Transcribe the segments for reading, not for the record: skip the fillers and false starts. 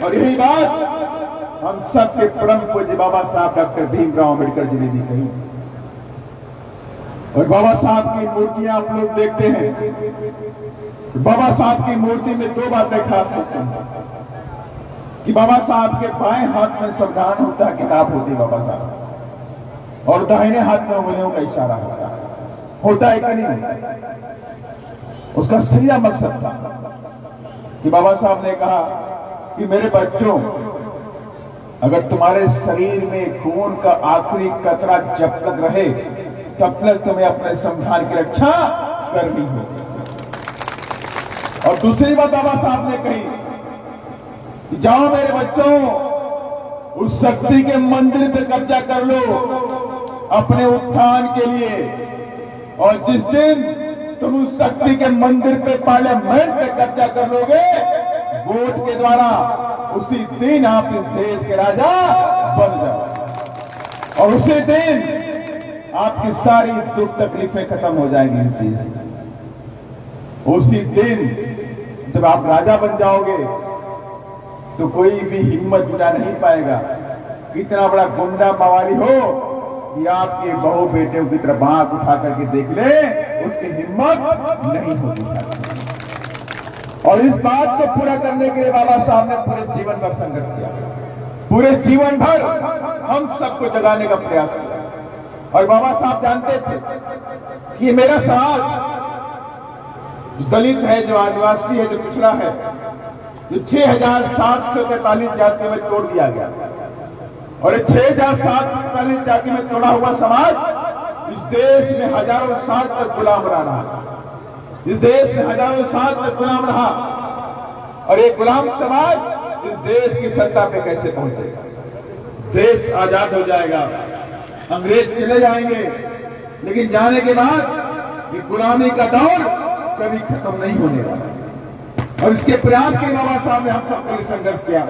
और यही बात हम सबके परम पूज्य बाबा साहब डॉक्टर भीमराव अम्बेडकर जी ने भी कही। और बाबा साहब की मूर्तियां आप लोग देखते हैं, बाबा साहब की मूर्ति में दो बातें खास होती हैं कि बाबा साहब के बाएं हाथ में संविधान होता है, किताब होती है बाबा साहब, और दाहिने हाथ में उंगलियों का इशारा होता है कि नहीं। उसका सही मकसद था कि बाबा साहब ने कहा कि मेरे बच्चों, अगर तुम्हारे शरीर में खून का आखिरी कतरा जब तक रहे तब तक तुम्हें अपने संविधान की रक्षा करनी होगी। और दूसरी बात बाबा साहब ने कही कि जाओ मेरे बच्चों, उस शक्ति के मंदिर पे कब्जा कर लो अपने उत्थान के लिए, और जिस दिन तुम उस शक्ति के मंदिर पे पार्लियामेंट पे कब्जा कर लोगे वोट के द्वारा, उसी दिन आप इस देश के राजा बन जाओ, और उसी दिन आपकी सारी दुख तकलीफें खत्म हो जाएंगी इस देश में। उसी दिन जब आप राजा बन जाओगे तो कोई भी हिम्मत जुटा नहीं पाएगा, कितना बड़ा गुंडा मवाली हो कि आपके बहू बेटे की तरफ आंख उठा करके देख ले, उसकी हिम्मत नहीं होगी साहब। और इस बात को पूरा करने के लिए बाबा साहब ने पूरे जीवन भर संघर्ष किया, पूरे जीवन भर हम सबको जगाने का प्रयास किया। और बाबा साहब जानते थे कि मेरा समाज जो दलित है, जो आदिवासी है, जो पिछड़ा है, जो 6,743 जाति में तोड़ दिया गया, और 6,743 जाति में तोड़ा हुआ समाज इस देश में हजारों साल तक गुलाम रहा, इस देश में हजारों साल तक गुलाम रहा। और एक गुलाम समाज इस देश की सत्ता पे कैसे पहुंचेगा? देश आजाद हो जाएगा, अंग्रेज चले जाएंगे, लेकिन जाने के बाद ये गुलामी का दौर कभी खत्म नहीं होने वाला। और इसके प्रयास के बाबा साहब ने हम सबके लिए संघर्ष किया,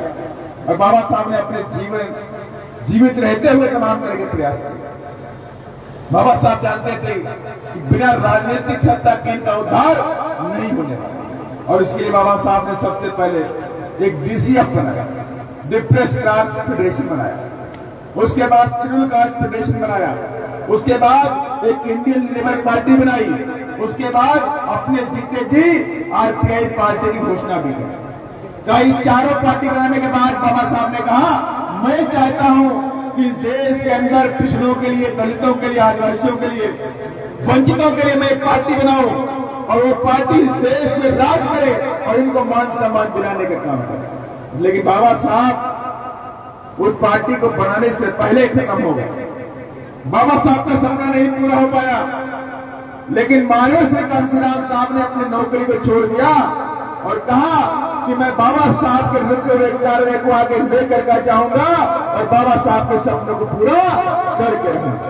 और बाबा साहब ने अपने जीवित रहते हुए तमाम तरह के प्रयास किए। बाबा साहब जानते थे कि बिना राजनीतिक सत्ता के इनका उद्धार नहीं होने वाला, और इसके लिए बाबा साहब ने सबसे पहले एक डीसीएफ बनाया, डिप्रेस्ड क्लास फेडरेशन बनाया, उसके बाद शेड्यूल कास्ट फेडरेशन बनाया, उसके बाद एक इंडियन लेबर पार्टी बनाई, उसके बाद अपने जीते जी आरपीआई पार्टी की घोषणा भी की। कई चारों पार्टी बनाने के बाद बाबा साहब ने कहा, मैं चाहता हूं कि इस देश के अंदर पिछड़ों के लिए, दलितों के लिए, आदिवासियों के लिए, वंचितों के लिए मैं एक पार्टी बनाऊं, और वो पार्टी इस देश में राज करे और इनको मान सम्मान दिलाने का काम करे। लेकिन बाबा साहब उस पार्टी को बनाने से पहले खत्म हो गए। बाबा साहब का सपना नहीं पूरा हो पाया, लेकिन मानव श्री कांशीराम साहब ने अपनी नौकरी को छोड़ दिया और कहा कि मैं बाबा साहब के रुके हुए कार्य को आगे लेकर के जाऊंगा और बाबा साहब के सपनों को पूरा करके रहूंगा।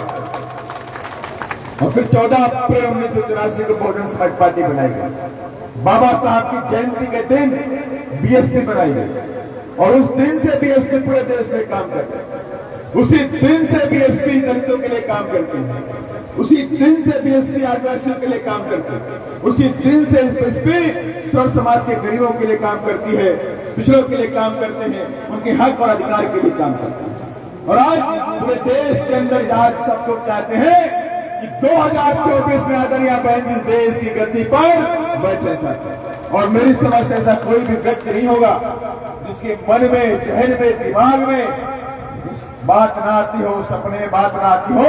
और फिर 14 अप्रैल 1984 को बहुजन समाज पार्टी बनाई गई। बाबा साहब की जयंती के दिन बीएसपी बनाई गई, और उस दिन से बीएसपी पूरे देश में काम करते हैं। उसी दिन से बीएसपी दलितों के लिए काम करती है, उसी दिन से बीएसपी आदिवासियों के लिए काम करती है, उसी दिन से बीएसपी सर्व समाज के गरीबों के लिए काम करती है, पिछड़ों के लिए काम करते हैं, उनके हक और अधिकार के लिए काम करते हैं। और आज पूरे देश के अंदर आज सब लोग चाहते हैं कि 2024 में आदरणीय बहन जिस देश की गद्दी पर बैठना चाहते हैं। और मेरी समझ से ऐसा कोई भी व्यक्ति नहीं होगा जिसके मन में, जहन में, दिमाग में इस बात ना आती हो, सपने में बात ना आती हो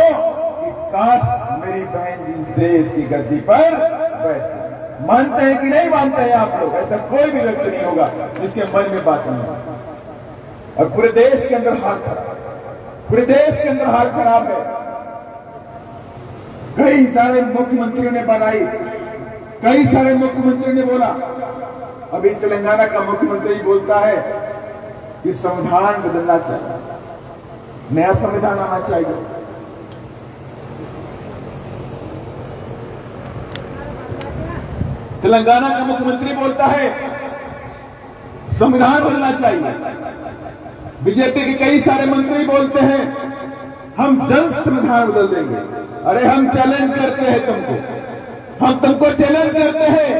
कि काश मेरी बहन जिस देश की गद्दी पर बैठे। मानते हैं कि नहीं मानते हैं आप लोग? ऐसा कोई भी व्यक्ति नहीं होगा जिसके मन में बात नहीं हो। और पूरे देश के अंदर हाल खराब, पूरे देश के अंदर हाल खराब है। कई सारे मुख्यमंत्रियों ने बनाई, कई सारे मुख्यमंत्री ने बोला। अभी तेलंगाना का मुख्यमंत्री बोलता है कि संविधान बदलना चाहिए, नया संविधान आना चाहिए। तेलंगाना का मुख्यमंत्री बोलता है संविधान बदलना चाहिए। बीजेपी के कई सारे मंत्री बोलते हैं हम जल्द संविधान बदल देंगे। अरे हम चैलेंज करते हैं तुमको, हम तुमको चैलेंज करते हैं,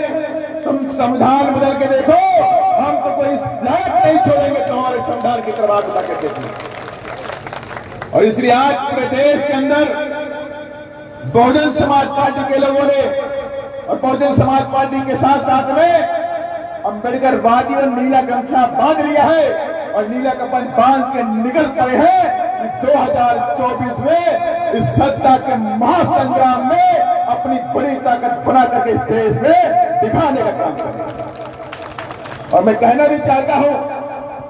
तुम संविधान बदल के देखो, हम को इस लायक नहीं छोड़ेंगे तो हमारे संविधान की तरफ आगे ताकत देती है। और इसलिए आज पूरे देश के अंदर बहुजन समाज पार्टी के लोगों ने और बहुजन समाज पार्टी के साथ साथ में अम्बेडकर वादियों नीला गमछा बांध लिया है और नीला कपन बांध के निकल पड़े हैं 2024 में इस सत्ता के महासंग्राम में अपनी बड़ी ताकत बना करके इस देश में दिखाने का काम करें। और मैं कहना भी चाहता हूं,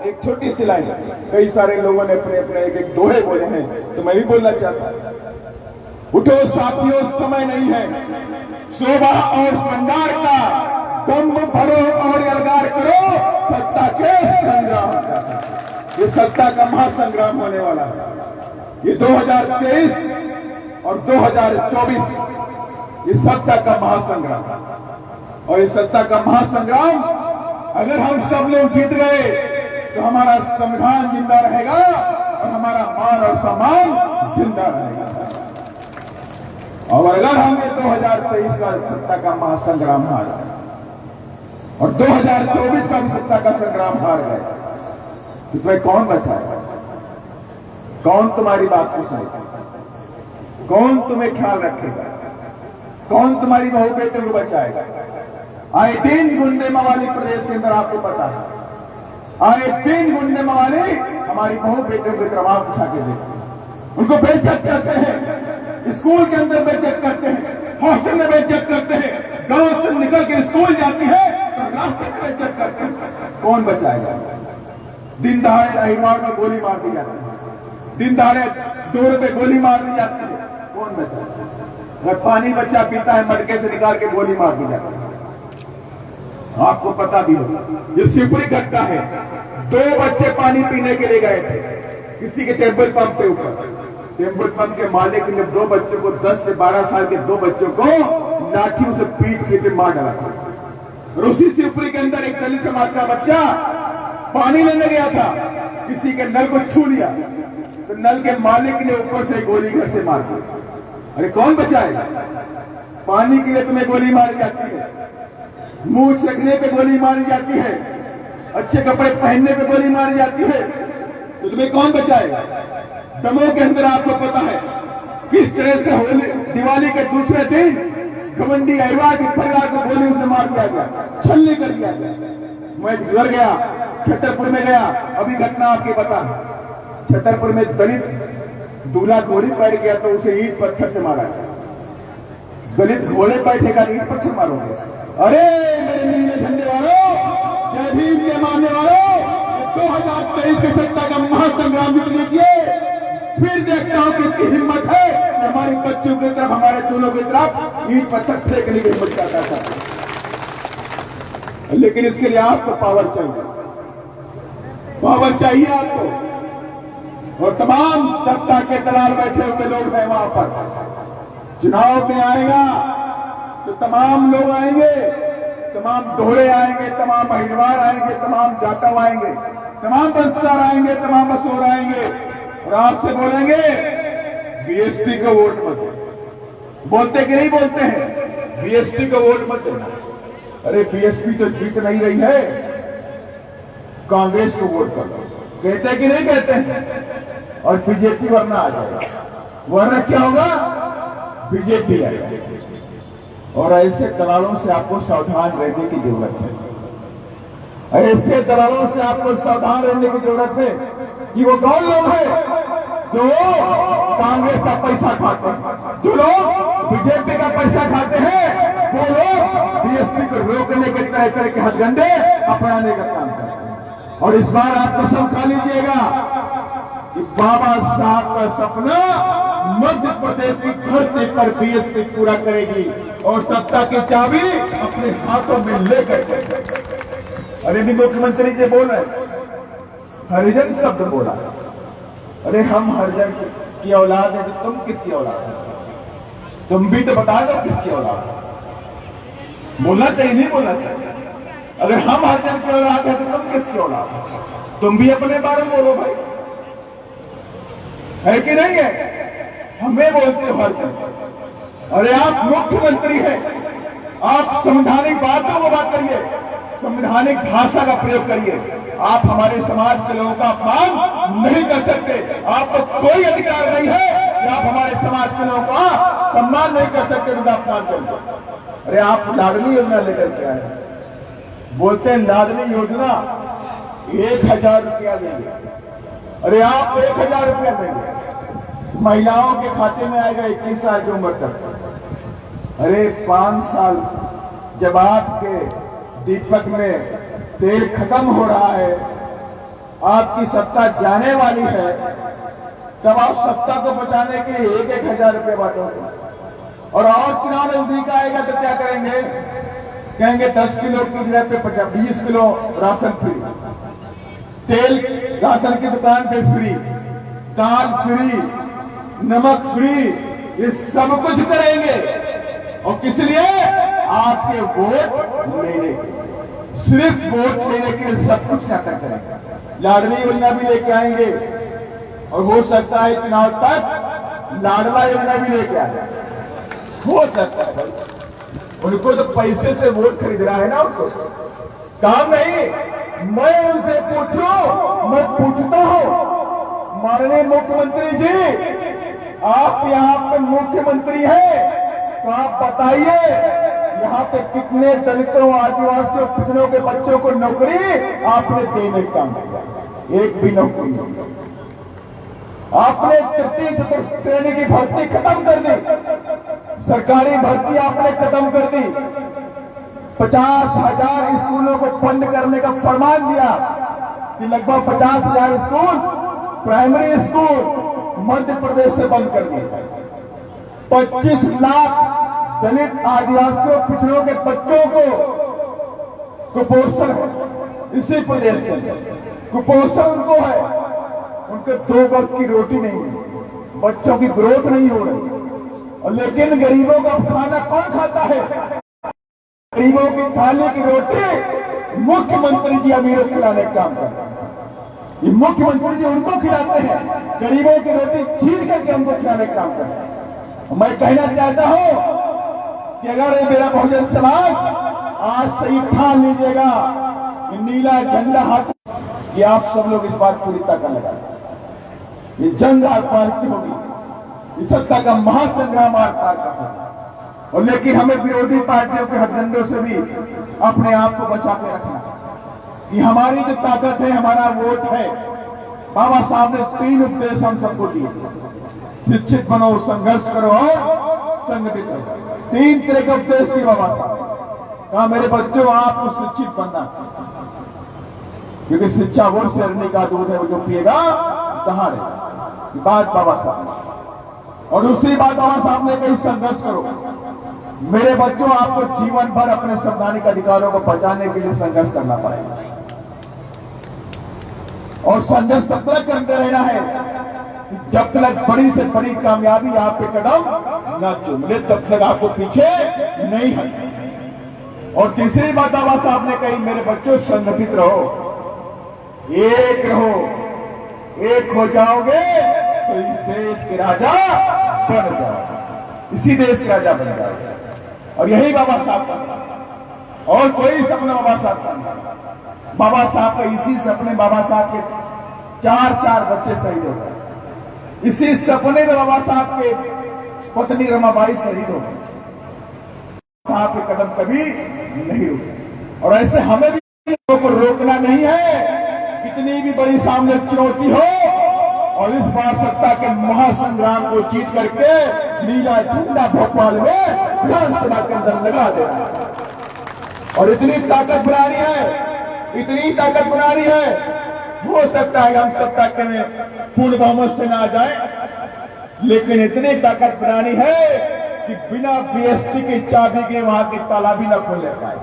एक छोटी सी लाइन, कई सारे लोगों ने अपने अपने एक दोहे बोले हैं, तो मैं भी बोलना चाहता हूं। उठो साथियों, समय नहीं है शोभा और श्रृंगार का, दम भरो और अलगार करो सत्ता के संग्राम का। ये सत्ता का महासंग्राम होने वाला है। ये 2023 और 2024 ये सत्ता का महासंग्राम, और ये सत्ता का महासंग्राम अगर हम सब लोग जीत गए तो हमारा संविधान जिंदा रहेगा और हमारा मान और सम्मान जिंदा रहेगा। और अगर हम ये 2023 का सत्ता का महासंग्राम हार गए और 2024 का भी सत्ता का संग्राम हार गए तो तुम्हें कौन बचाएगा? कौन तुम्हारी बात को सुनेगा? कौन तुम्हें ख्याल रखेगा? कौन तुम्हारी बहू बेटे को बचाएगा? आए दिन गुंडे मवाली प्रदेश के अंदर आपको पता है, आए दिन गुंडे मवाली हमारी बहू बेटे के प्रभाव उठा के देखते हैं, उनको बेइज्जत करते हैं, स्कूल के अंदर बेइज्जत करते हैं, हॉस्टल में बेइज्जत करते हैं, गांव से निकल के स्कूल जाती है तो रास्ते में बेइज्जत करते हैं। कौन बचाएगा? दिन दहाड़े रहीवार में गोली मार दी जाती है, दिन दहाड़े डोर पे गोली मार दी जाती है, कौन बचाएगा? अगर पानी बच्चा पीता है मटके से निकाल के गोली मार दी जाती है। आपको पता भी हो, ये शिवपुरी घटना है। 2 बच्चे पानी पीने के लिए गए थे किसी के टेम्पल पंप के ऊपर। टेम्पल पंप के मालिक ने 2 बच्चों को, 10 से 12 साल के 2 बच्चों को लाठियों से पीट के मार डाला। और उसी शिवपुरी के अंदर एक दलित समाज का बच्चा पानी लेने गया था, किसी के नल को छू लिया तो नल के मालिक ने ऊपर से गोली घर से मार दी। अरे कौन बचाएगा? पानी के लिए तुम्हें गोली मारी जाती है, मुंह चखने पे गोली मारी जाती है, अच्छे कपड़े पहनने पे गोली मारी जाती है, तो तुम्हें कौन बचाएगा? दमोह के अंदर आपको पता है किस तरह से होली दिवाली के दूसरे दिन घमंडी अहिरवार के परिवार को गोली से मार दिया गया, छलनी कर दिया गया। मैं घर गया, छतरपुर में गया, अभी घटना आपके पता है। छतरपुर में दलित दूल्हा घोड़ी बैठ गया तो उसे ईंट पत्थर से मारा गया। दलित घोड़े बैठेगा, ईंट पत्थर मारोगे? अरे मेरे नीले झंडे वालों, जय भीम के मानने वालों, 2023 के सत्ता का महासंग्राम जीत लीजिए, फिर देखता हूं किसकी हिम्मत है कि हमारी बच्चों की तरफ, हमारे दूल्हों की तरफ ईंट पत्थर फेंकने की हिम्मत करता था। लेकिन इसके लिए आपको पावर चाहिए, पावर चाहिए आपको। और तमाम सत्ता के दलाल बैठे हुए लोग हैं वहां पर। चुनाव में आएगा तो तमाम लोग आएंगे, तमाम दोहरे आएंगे, तमाम अहिरवार आएंगे, तमाम जाटव आएंगे, तमाम बंसकार आएंगे, तमाम मसूर आएंगे और आपसे बोलेंगे बीएसपी को वोट मत दो। बोलते कि नहीं बोलते हैं? बीएसपी को वोट मत देना। अरे बीएसपी तो जीत नहीं रही है, कांग्रेस को वोट कर दो। कहते कि नहीं कहते हैं? और बीजेपी वरना आ जाएगा, वरना क्या होगा? बीजेपी आएगा। और ऐसे दलालों से आपको सावधान रहने की जरूरत है। ऐसे दलालों से आपको सावधान रहने की जरूरत है कि वो कौन लोग हैं जो कांग्रेस का पैसा खाते हैं, जो लोग बीजेपी का पैसा खाते हैं, वो लोग बीएसपी को रोकने के तरह तरह के हथकंडे अपनाने का काम करते हैं। और इस बार आप कसम खा लीजिएगा कि बाबा साहब का सपना मध्य प्रदेश की धरती पर बीएसपी पूरा करेगी और सत्ता की चाबी अपने हाथों में लेकर। अरे भी मुख्यमंत्री जी बोल रहे, हरिजन शब्द बोला। अरे हम हरिजन की औलाद है तो तुम किसकी औलाद है? तुम भी तो बता दो किसकी औलाद है। बोलना चाहिए, नहीं बोलना चाहिए? अगर हम हरिजन की औलाद है तो तुम किसकी औलाद है? तुम भी अपने बारे में बोलो भाई, है कि नहीं है? हमें बोलते हो हरिजन। अरे आप मुख्यमंत्री हैं, आप संवैधानिक बातों को बात करिए, संवैधानिक भाषा का प्रयोग करिए। आप हमारे समाज के लोगों का अपमान नहीं कर सकते। आपको कोई अधिकार नहीं है कि आप हमारे समाज के लोगों का सम्मान नहीं कर सकते, उनका अपमान करते। अरे आप लाडली योजना लेकर के आए, बोलते हैं लाडली योजना 1000 रुपया देंगे। अरे आप 1000 रुपया देंगे, महिलाओं के खाते में आएगा 21 साल की उम्र तक। अरे 5 साल जब आपके दीपक में तेल खत्म हो रहा है, आपकी सत्ता जाने वाली है, तब आप सत्ता को बचाने के लिए 1-1000 रुपये बांटोगे। और चुनाव नजदीक आएगा तो क्या करेंगे? कहेंगे 10 किलो की जगह पे 20 किलो राशन फ्री, तेल राशन की दुकान पे फ्री, दाल फ्री, नमक फ्री, ये सब कुछ करेंगे। और किस लिए? आपके वोट लेने के, सिर्फ वोट लेने के लिए सब कुछ नाटक करेंगे। लाडली योजना भी लेके आएंगे और हो सकता है चुनाव तक लाडला योजना भी लेके आए, हो सकता है। उनको तो पैसे से वोट खरीदना है ना, उनको काम नहीं। मैं उनसे पूछूं, मैं पूछता हूं, माननीय मुख्यमंत्री जी, आप यहाँ पे मुख्यमंत्री हैं, तो आप बताइए यहाँ पे कितने दलितों, आदिवासियों, पिछड़ों के बच्चों को नौकरी आपने देने का काम किया? एक भी नौकरी नहीं। आपने तृतीय चतुर्थ श्रेणी की भर्ती खत्म कर दी, सरकारी भर्ती आपने खत्म कर दी। 50,000 स्कूलों को बंद करने का फरमान दिया कि लगभग 50,000 school, primary school Madhya Pradesh से बंद कर दिए। 25 लाख दलित, आदिवासियों, पिछड़ों के बच्चों को कुपोषण है इसी प्रदेश के अंदर। कुपोषण उनको है, उनके 2 वक्त की रोटी नहीं है, बच्चों की ग्रोथ नहीं हो रही। और लेकिन गरीबों का खाना कौन खाता है? गरीबों की थाली की रोटी मुख्यमंत्री जी अमीरों को खिलाने का काम करते हैं। ये मुख्यमंत्री जी उनको खिलाते हैं, गरीबों की रोटी छीन करके उनको खिलाने का काम करते हैं। मैं कहना चाहता हूं कि अगर ये मेरा बहुजन समाज आज सही ठान लीजिएगा, नीला झंडा हाथ, कि आप सब लोग इस बात पूरी ताकत लगाएं, ये जंग आर पार की होगी, इस सत्ता का महासंग्राम आर पार का होगा। और लेकिन हमें विरोधी पार्टियों के हथकंडों से भी अपने आप को बचा के रखना कि हमारी जो ताकत है, हमारा वोट है। बाबा साहब ने 3 उपदेश हम सबको दिए, शिक्षित बनो, संघर्ष करो और संगठित रहो। 3 तरह के उपदेश दिए बाबा साहब। कहा मेरे बच्चों आपको शिक्षित बनना, क्योंकि शिक्षा वो शरणी का दूध है, वो जो पिएगा कहां रहे। बात बाबा साहब। और दूसरी बात बाबा साहब ने कही, संघर्ष करो। मेरे बच्चों आपको जीवन भर अपने संवैधानिक अधिकारों को बचाने के लिए संघर्ष करना पड़ेगा। और संघर्ष तब तक करते रहना है जब तक बड़ी से बड़ी कामयाबी आपके कदम न चूमे, तब तक आपको पीछे नहीं हटना। और तीसरी बात बाबा साहब ने कही, मेरे बच्चों संगठित रहो, एक रहो। एक हो जाओगे तो इस देश के राजा बन जाओगे, इसी देश के राजा बन जाओगे। और यही बाबा साहब का, और कोई सपना बाबा साहब का नहीं। बाबा साहब का इसी सपने, बाबा साहब के 4 बच्चे शहीद हो गए, इसी सपने में बाबा साहब के पत्नी रमाबाई शहीद हो गई। साहब के कदम कभी नहीं रुके। और ऐसे हमें भी लोगों को रोकना नहीं है, कितनी भी बड़ी सामने चुनौती हो। और इस बार सत्ता के महासंग्राम को जीत करके नीला झंडा भोपाल में विधानसभा के अंदर लगा देना। और इतनी ताकत बनानी है, इतनी ताकत बनानी है। हो सकता है हम सत्ता के में पूर्ण बहुमत से ना जाए, लेकिन इतनी ताकत बनानी है कि बिना बीएसटी की चाबी के वहां की ताला भी न खोले पाए।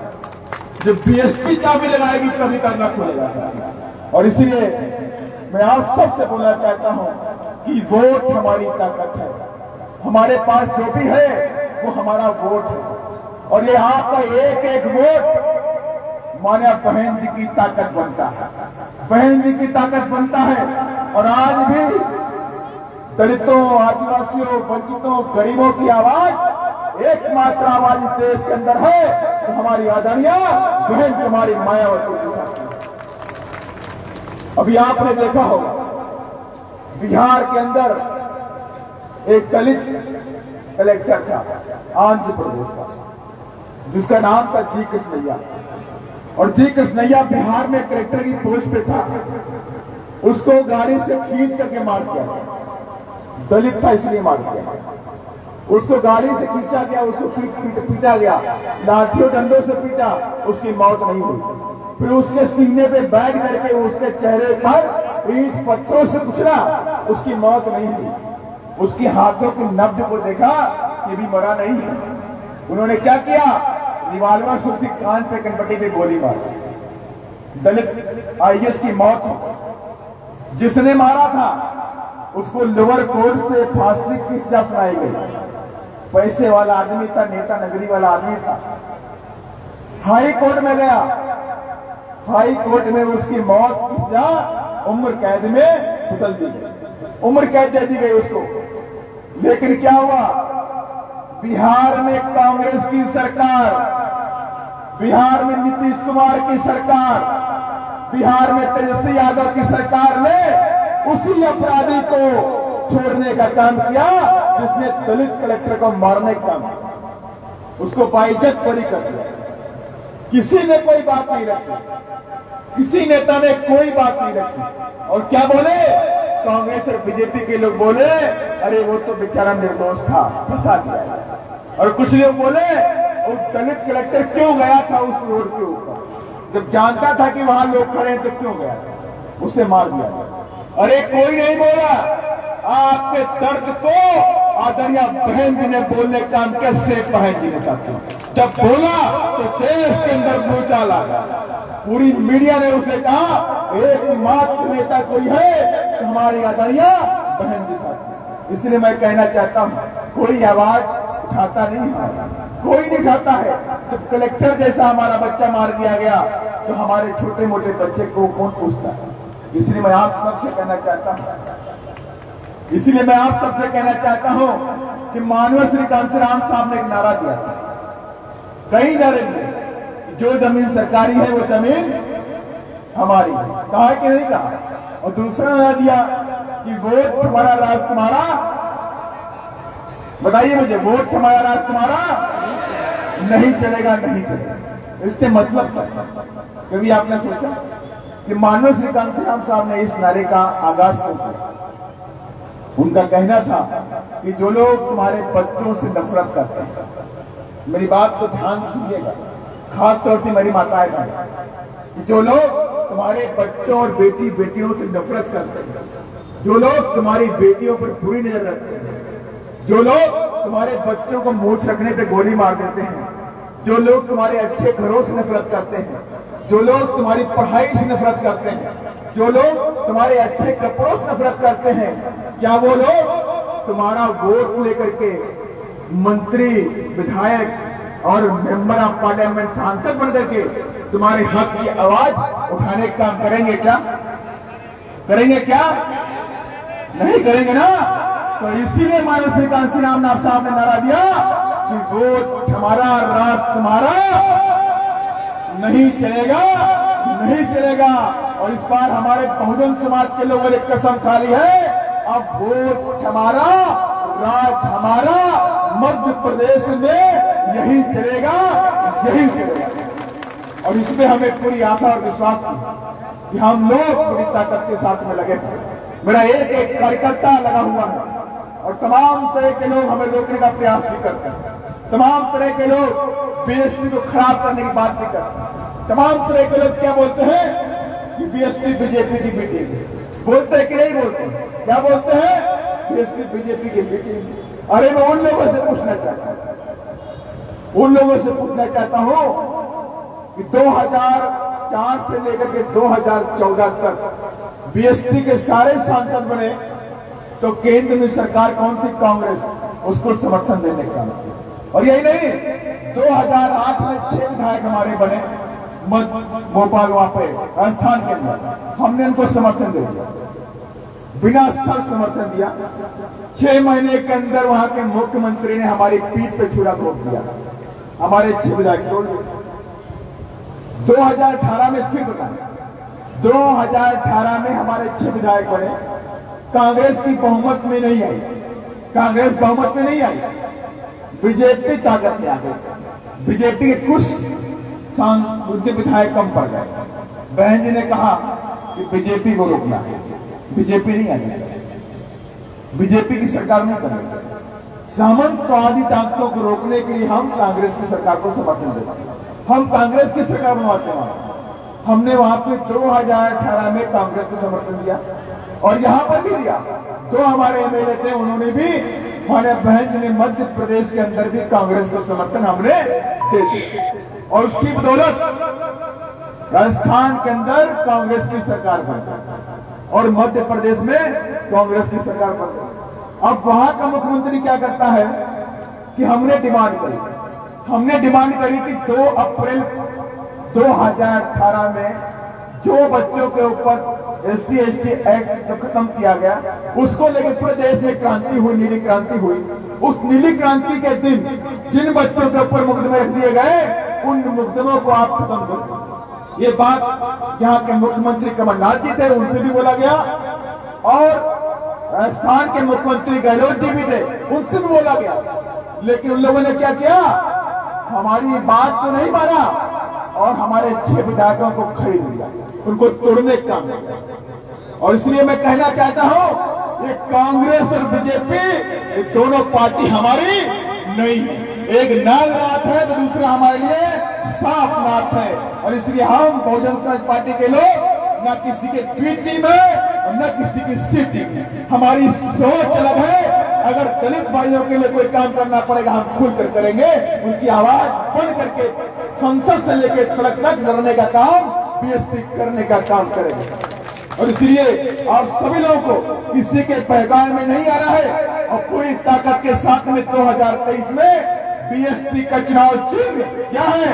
जब बीएसटी चाबी लगाएगी तभी तक न खोलेगा। और इसलिए मैं आप सबसे बोलना चाहता हूं कि वोट हमारी ताकत है। हमारे पास जो भी है वो हमारा वोट है। और ये आपका एक एक वोट माने बहन जी की ताकत बनता है, बहन जी की ताकत बनता है। और आज भी दलितों, आदिवासियों, वंचितों, गरीबों की आवाज, एकमात्र आवाज इस देश के अंदर है तो हमारी आदरणीय बहन कुमारी मायावती के साथ। अभी आपने देखा होगा बिहार के अंदर एक दलित कलेक्टर था आंध्र प्रदेश का, जिसका नाम था जी कृष्णैया। और जी कृष्णैया बिहार में कलेक्टर की पोस्ट पे था, उसको गाड़ी से खींच करके मार दिया। दलित था इसलिए मार दिया। उसको गाड़ी से खींचा गया, उसको पीटा गया, लाठियों डंडों से पीटा, उसकी मौत नहीं हुई। फिर उसके सीने पे बैठ करके उसके चेहरे पर ईंट पत्थरों से कुचला, उसकी मौत नहीं हुई। उसकी हाथों की नब्ज को देखा, ये भी मरा नहीं है। उन्होंने क्या किया, रिवाल्वर से उसकी कान पे कनपट्टी पे गोली मारी। दलित आईएएस की मौत हो। जिसने मारा था उसको लोअर कोर्ट से फांसी की सजा सुनाई गई। पैसे वाला आदमी था, नेता नगरी वाला आदमी था। हाई कोर्ट में गया, हाई कोर्ट में उसकी मौत की सजा उम्र कैद में बदल दी गई, उम्र कैद दे दी गई उसको। लेकिन क्या हुआ, बिहार में कांग्रेस की सरकार, बिहार में नीतीश कुमार की सरकार, बिहार में तेजस्वी यादव की सरकार ने उसी अपराधी को छोड़ने का काम किया जिसने दलित कलेक्टर को मारने का काम किया। उसको बाइज्जत बरी कर दिया। किसी ने कोई बात नहीं रखी, किसी नेता ने कोई बात नहीं रखी। और क्या बोले, कांग्रेस और बीजेपी के लोग बोले, अरे वो तो बेचारा निर्दोष था, फंसा दिया। और कुछ लोग बोले, वो दलित कलेक्टर क्यों गया था उस रोड के ऊपर, जब जानता था कि वहां लोग खड़े हैं तो क्यों गया, उसे मार दिया। अरे कोई नहीं बोला। आपके दर्द को आदरणीय बहन जी ने बोलने का काम किया, शेख बहन जी ने साथ। जब बोला तो देश के अंदर भूचाल आ गया। पूरी मीडिया ने उसे कहा, एकमात्र नेता कोई है तो हमारी आदरणीय बहन जी साथ। इसलिए मैं कहना चाहता हूं, कोई आवाज उठाता नहीं है, कोई नहीं उठाता है। जब कलेक्टर जैसा हमारा बच्चा मार दिया गया तो हमारे छोटे मोटे बच्चे को कौन पूछता है। इसलिए मैं आप सबसे कहना चाहता हूं, इसलिए मैं आप सबसे कहना चाहता हूं कि मानव श्री कांसीराम साहब ने एक नारा दिया था, कई नारे दिए, जो जमीन सरकारी है वो जमीन हमारी है। कहा कि नहीं कहा। और दूसरा नारा दिया कि वोट तुम्हारा राज तुम्हारा। बताइए मुझे, वोट तुम्हारा राज तुम्हारा नहीं चलेगा, नहीं चलेगा। इसके मतलब कभी आपने सोचा कि मानव श्री कांसीराम साहब ने इस नारे का आगाज क्यों किया। उनका कहना था कि जो लोग तुम्हारे बच्चों से नफरत करते हैं, मेरी बात को ध्यान से सुनिएगा, खास तौर से मेरी माताएं बहनें, जो लोग तुम्हारे बच्चों और बेटी बेटियों से नफरत करते हैं, जो लोग तुम्हारी बेटियों पर बुरी नजर रखते हैं, जो लोग तुम्हारे बच्चों को मूंछ रखने पे गोली मार देते हैं, जो लोग तुम्हारे अच्छे घरों से नफरत करते हैं, जो लोग तुम्हारी पढ़ाई से नफरत करते हैं, जो लोग तुम्हारे अच्छे कपड़ों से नफरत करते हैं, क्या वो लोग तुम्हारा वोट लेकर के मंत्री, विधायक और मेंबर ऑफ पार्लियामेंट, सांसद बन करके तुम्हारे हक की आवाज उठाने का काम करेंगे क्या? करेंगे क्या? नहीं करेंगे ना। तो इसीलिए मानव श्री कांसीराम साहब ने नारा दिया कि वोट हमारा, राज तुम्हारा नहीं चलेगा, नहीं चलेगा। और इस बार हमारे बहुजन समाज के लोगों ने कसम खा ली है, अब वोट हमारा, राज हमारा, मध्य प्रदेश में यही चलेगा, यही चलेगा। और इसमें हमें पूरी आशा और विश्वास है कि हम लोग पूरी ताकत के साथ में लगे। मेरा एक एक कार्यकर्ता लगा हुआ है और तमाम तरह के लोग हमें रोकने का प्रयास भी करते हैं। तमाम तरह के लोग बीएसपी को खराब करने की बात भी करते हैं। तमाम तरह के लोग क्या बोलते हैं कि बीएसपी बीजेपी की बेटी बोलते हैं कि नहीं बोलते? क्या बोलते हैं? बीएसपी बीजेपी की बेटी। अरे मैं उन लोगों से पूछना चाहता हूं, उन लोगों से पूछना चाहता हूं कि 2004 से लेकर के 2014 तक बीएसपी के सारे सांसद बने तो केंद्र में सरकार कौन सी? कांग्रेस, उसको समर्थन देने का। और यही नहीं, 2008 में 6 विधायक हमारे बने भोपाल, वहां पे राजस्थान के अंदर, हमने उनको समर्थन दे दिया, बिना शर्त समर्थन दिया। 6 महीने के अंदर वहां के मुख्यमंत्री ने हमारी पीठ पे छुरा ठोक दिया, हमारे 6 विधायक तोड़ दिए। 2018 में फिर बताया, 2018 में हमारे 6 विधायक बने, कांग्रेस की बहुमत में नहीं आई, कांग्रेस बहुमत में नहीं आई, बीजेपी ताकत में आ गई। बीजेपी के कुछ मुद्दे विधायक कम पड़ गए। बहन जी ने कहा कि बीजेपी को रोकना है, बीजेपी नहीं आएगी, बीजेपी की सरकार नहीं बनेगी। सामंतवादी ताकतों को रोकने के लिए हम कांग्रेस की सरकार को समर्थन देते हैं, हम कांग्रेस की सरकार बनवाते हैं। हमने वहां पे 2018 में कांग्रेस को समर्थन दिया और यहां पर भी दिया। 2 हमारे एमएलए थे, उन्होंने भी, हमारे बहन जी ने मध्य प्रदेश के अंदर भी कांग्रेस को समर्थन हमने दे दिया और उसकी बदौलत राजस्थान के अंदर कांग्रेस की सरकार बन गई और मध्य प्रदेश में कांग्रेस की सरकार बन गई। अब वहां का मुख्यमंत्री क्या करता है कि हमने डिमांड करी कि 2 अप्रैल 2018 में जो बच्चों के ऊपर SC/ST एक्ट जो खत्म किया गया, उसको लेकर पूरे देश में क्रांति हुई, नीली क्रांति हुई। उस नीली क्रांति के दिन जिन बच्चों के ऊपर मुकदमे रख दिए गए, उन मुकदमों को आप खत्म करो। ये बात यहाँ के मुख्यमंत्री कमलनाथ जी थे, उनसे भी बोला गया और राजस्थान के मुख्यमंत्री गहलोत जी भी थे, उनसे भी बोला गया। लेकिन उन लोगों ने क्या किया, हमारी बात तो नहीं माना और हमारे 6 विधायकों को खरीद लिया, उनको तोड़ने का काम किया। और इसलिए मैं कहना चाहता हूं, ये कांग्रेस और बीजेपी, ये दोनों पार्टी हमारी नहीं है। एक नागनाथ है तो दूसरा हमारे लिए साफ नाथ है। और इसलिए हम बहुजन समाज पार्टी के लोग न किसी के पीटी में और न किसी की सीटी में, हमारी सोच अलग है। अगर दलित भाइयों के लिए कोई काम करना पड़ेगा, हम खुलकर करेंगे। उनकी आवाज बंद करके संसद से लेकर तलक तक लड़ने का काम बीएसपी करने का काम करेंगे। और इसलिए आप सभी लोगों को किसी के बहकावे में नहीं आना है और पूरी ताकत के साथ में 2023 में बीएसपी का चुनाव चिन्ह क्या है,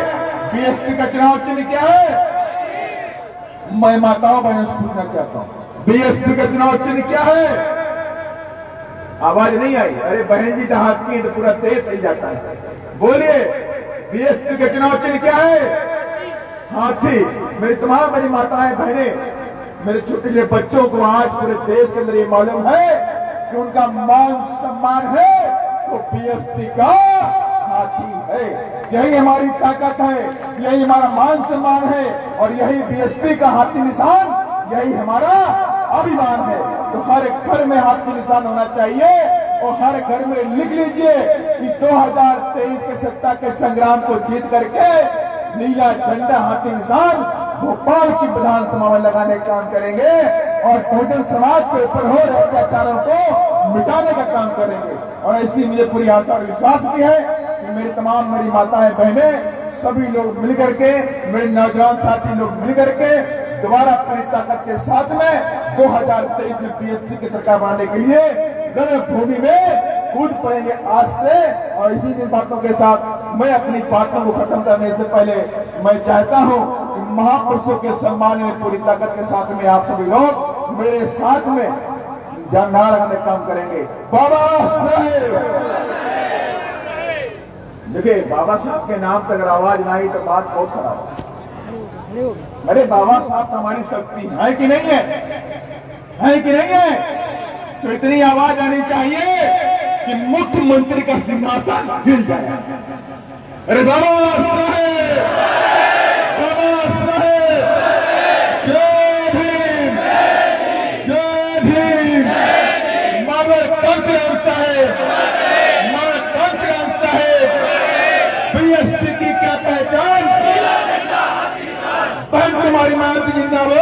बीएसपी का चुनाव चिन्ह क्या है, मैं माताओं बहनों से पूछना चाहता हूं, बीएसपी का चुनाव चिन्ह क्या है? आवाज नहीं आई। अरे बहन जी हाथ की तो पूरा देश हिल जाता है। बोलिए, बीएसपी का चुनाव चिन्ह क्या है? हाथी। मेरी तमाम मेरी माताएं बहनें, मेरे छोटे छोटे बच्चों को आज पूरे देश के अंदर ये मालूम है कि उनका मान सम्मान है तो बीएसपी का हाथी है। यही हमारी ताकत है, यही हमारा मान सम्मान है और यही बीएसपी का हाथी निशान, यही हमारा अभिमान है। तो हर घर में हाथी निशान होना चाहिए और हर घर में लिख लीजिए कि 2023 के सत्ता के संग्राम को जीत करके नीला झंडा हाथी निशान भोपाल की विधानसभा में लगाने का काम करेंगे और बहुजन समाज के ऊपर हो रहे अत्याचारों को मिटाने का काम करेंगे। और ऐसी मुझे पूरी आशा और विश्वास भी है कि मेरी तमाम मेरी माताएं बहनें सभी लोग मिलकर के, मेरे नौजवान साथी लोग मिलकर के दोबारा पूरी ताकत के साथ में 2023 में बीएसपी की सरकार बनाने के लिए रणभूमि में कूद पड़ेंगे आज से। और इसी दिन बातों के साथ मैं अपनी बातों को खत्म करने से पहले मैं चाहता हूं कि महापुरुषों के सम्मान में पूरी ताकत के साथ में आप सभी लोग मेरे साथ में नारा लगाने का काम करेंगे। बाबा साहेब, देखिए बाबा साहब के नाम तक अगर आवाज ना आई तो बात बहुत खराब है। अरे बाबा साहब हमारी शक्ति है कि नहीं है कि नहीं है? तो इतनी आवाज आनी चाहिए कि मुख्यमंत्री का सिंहासन हिल जाए। अरे बाबा साहेब, बाबा साहेब, जय भीम, जय भीम, मगर कंसराम साहेब, मगर कंसराम साहेब, बीएसपी की क्या पहचान? बहन कुमारी मानती जिंदाबाद।